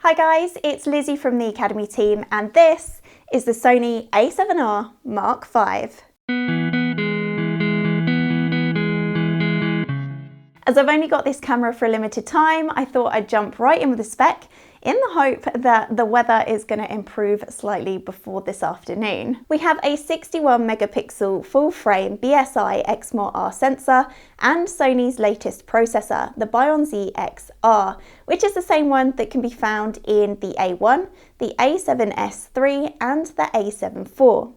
Hi guys, it's Lizzie from the Academy team and this is the Sony A7R Mark V. As I've only got this camera for a limited time, I thought I'd jump right in with the spec in the hope that the weather is going to improve slightly before this afternoon. We have a 61 megapixel full frame BSI XR sensor and Sony's latest processor, the BIONZ XR, which is the same one that can be found in the A1, the A7S III and the A7 IV.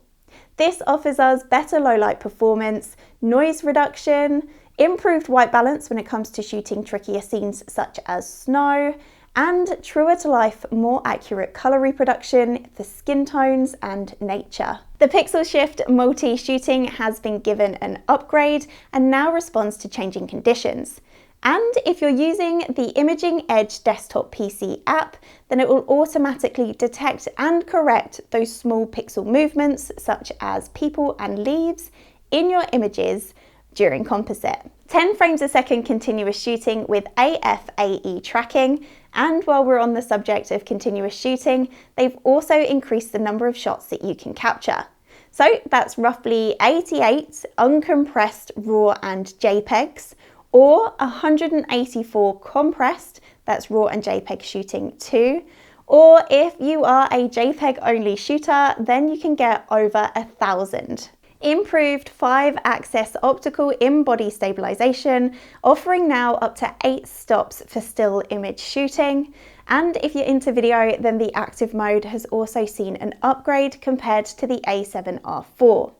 This offers us better low light performance, noise reduction, improved white balance when it comes to shooting trickier scenes such as snow, and truer to life, more accurate colour reproduction for skin tones and nature. The Pixel Shift multi-shooting has been given an upgrade and now responds to changing conditions. And if you're using the Imaging Edge desktop PC app, then it will automatically detect and correct those small pixel movements such as people and leaves in your images during composite. 10 frames a second continuous shooting with AF/AE tracking, and while we're on the subject of continuous shooting, they've also increased the number of shots that you can capture. So that's roughly 88 uncompressed RAW and JPEGs, or 184 compressed, that's RAW and JPEG shooting too, or if you are a JPEG only shooter, then you can get over 1,000. Improved 5-axis optical in-body stabilization, offering now up to 8 stops for still image shooting. And if you're into video, then the active mode has also seen an upgrade compared to the A7R IV.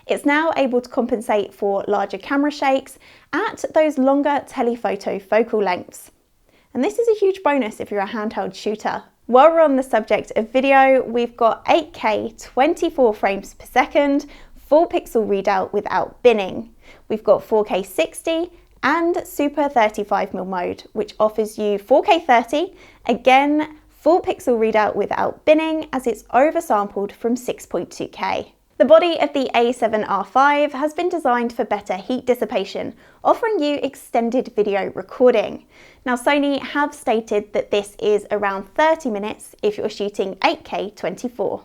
It's now able to compensate for larger camera shakes at those longer telephoto focal lengths. And this is a huge bonus if you're a handheld shooter. While we're on the subject of video, we've got 8K 24 frames per second, full pixel readout without binning. We've got 4K 60 and Super 35mm mode, which offers you 4K 30, again, full pixel readout without binning as it's oversampled from 6.2K. The body of the A7R V has been designed for better heat dissipation, offering you extended video recording. Now, Sony have stated that this is around 30 minutes if you're shooting 8K 24.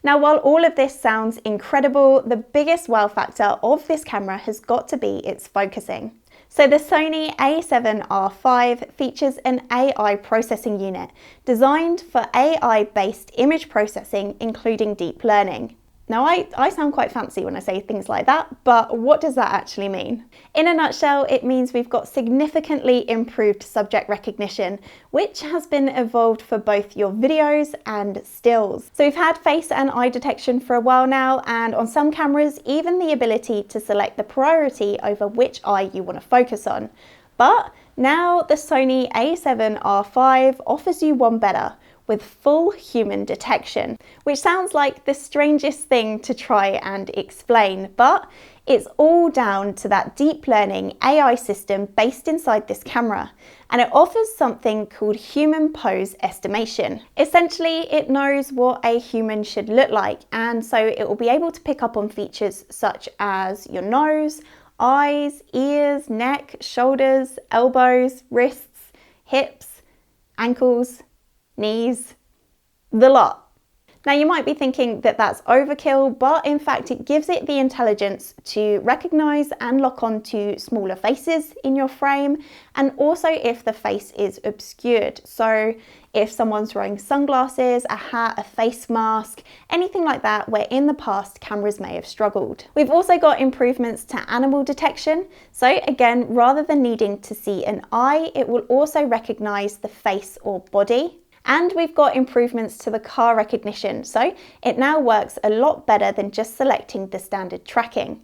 Now, while all of this sounds incredible, the biggest wow factor of this camera has got to be its focusing. So the Sony A7R V features an AI processing unit designed for AI-based image processing, including deep learning. Now, I sound quite fancy when I say things like that, but what does that actually mean? In a nutshell, it means we've got significantly improved subject recognition, which has been evolved for both your videos and stills. So we've had face and eye detection for a while now, and on some cameras, even the ability to select the priority over which eye you want to focus on. But now the Sony A7R V offers you one better, with full human detection, which sounds like the strangest thing to try and explain, but it's all down to that deep learning AI system based inside this camera, and it offers something called human pose estimation. Essentially, it knows what a human should look like, and so it will be able to pick up on features such as your nose, eyes, ears, neck, shoulders, elbows, wrists, hips, ankles, knees, the lot. Now, you might be thinking that that's overkill, but in fact it gives it the intelligence to recognize and lock on to smaller faces in your frame, and also if the face is obscured. So if someone's wearing sunglasses, a hat, a face mask, anything like that, where in the past cameras may have struggled. We've also got improvements to animal detection. So again, rather than needing to see an eye, it will also recognize the face or body. And we've got improvements to the car recognition, so it now works a lot better than just selecting the standard tracking.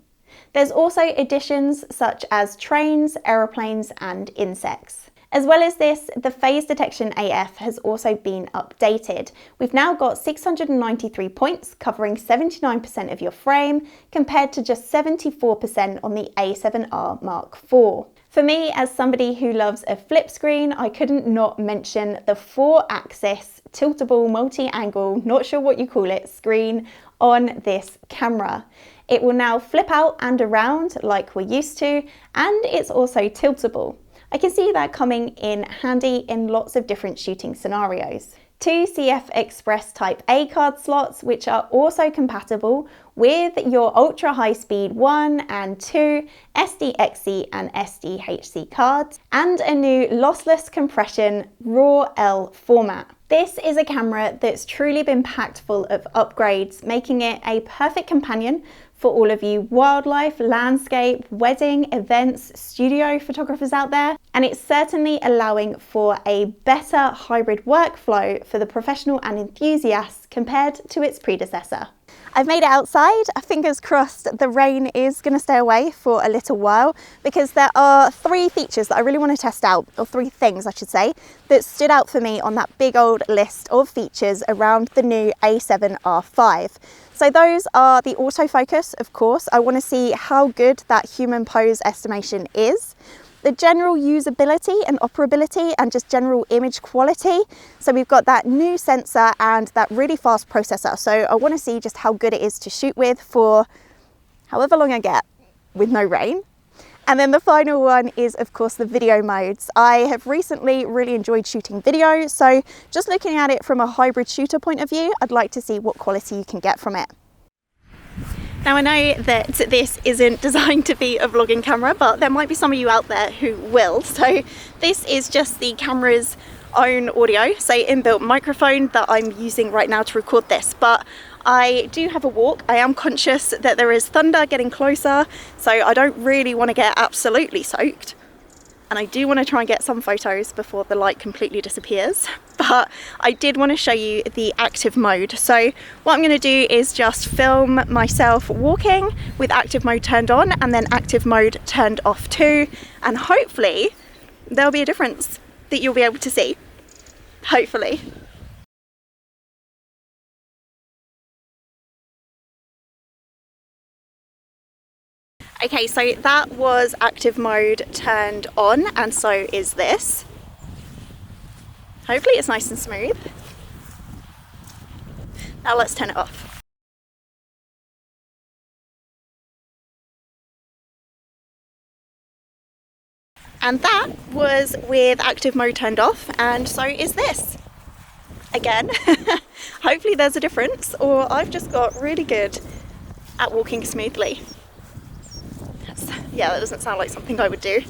There's also additions such as trains, aeroplanes, and insects. As well as this, the phase detection AF has also been updated. We've now got 693 points covering 79% of your frame, compared to just 74% on the A7R Mark IV. For me, as somebody who loves a flip screen, I couldn't not mention the 4-axis tiltable multi-angle, not sure what you call it, screen on this camera. It will now flip out and around like we're used to, and it's also tiltable. I can see that coming in handy in lots of different shooting scenarios. 2 CF Express Type A card slots, which are also compatible with your ultra high speed 1 and 2 SDXC and SDHC cards, and a new lossless compression RAW-L format. This is a camera that's truly been packed full of upgrades, making it a perfect companion for all of you wildlife, landscape, wedding, events, studio photographers out there. And it's certainly allowing for a better hybrid workflow for the professional and enthusiasts compared to its predecessor. I've made it outside. Fingers crossed the rain is going to stay away for a little while, because there are 3 features that I really want to test out, or 3 things I should say, that stood out for me on that big old list of features around the new A7R V. So those are the autofocus, of course. I want to see how good that human pose estimation is. The general usability and operability and just general image quality. So we've got that new sensor and that really fast processor. So I want to see just how good it is to shoot with for however long I get with no rain. And then the final one is, of course, the video modes. I have recently really enjoyed shooting video, so just looking at it from a hybrid shooter point of view, I'd like to see what quality you can get from it. Now, I know that this isn't designed to be a vlogging camera, but there might be some of you out there who will. So this is just the camera's own audio, so inbuilt microphone that I'm using right now to record this. But I do have a walk. I am conscious that there is thunder getting closer, so I don't really want to get absolutely soaked. And I do want to try and get some photos before the light completely disappears. But I did want to show you the active mode. So what I'm going to do is just film myself walking with active mode turned on and then active mode turned off too. And hopefully there'll be a difference that you'll be able to see. Hopefully. Okay, so that was active mode turned on, and so is this. Hopefully it's nice and smooth. Now let's turn it off. And that was with active mode turned off, and so is this. Again, hopefully there's a difference, or I've just got really good at walking smoothly. Yeah, that doesn't sound like something I would do.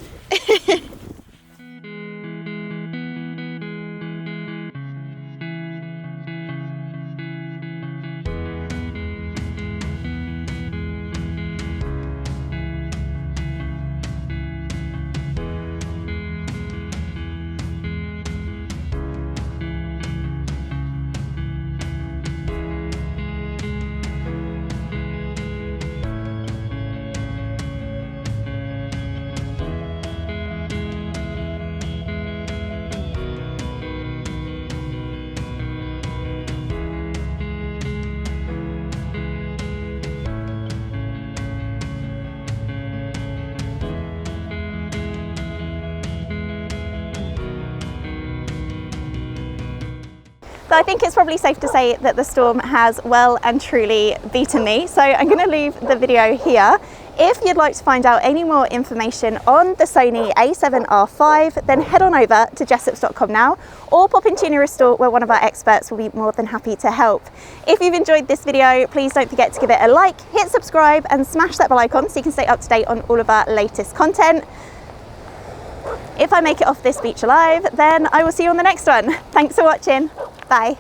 So I think it's probably safe to say that the storm has well and truly beaten me. So I'm going to leave the video here. If you'd like to find out any more information on the Sony A7R V, then head on over to jessops.com now, or pop into your nearest store where one of our experts will be more than happy to help. If you've enjoyed this video, please don't forget to give it a like, hit subscribe and smash that bell icon so you can stay up to date on all of our latest content. If I make it off this beach alive, then I will see you on the next one. Thanks for watching. Bye.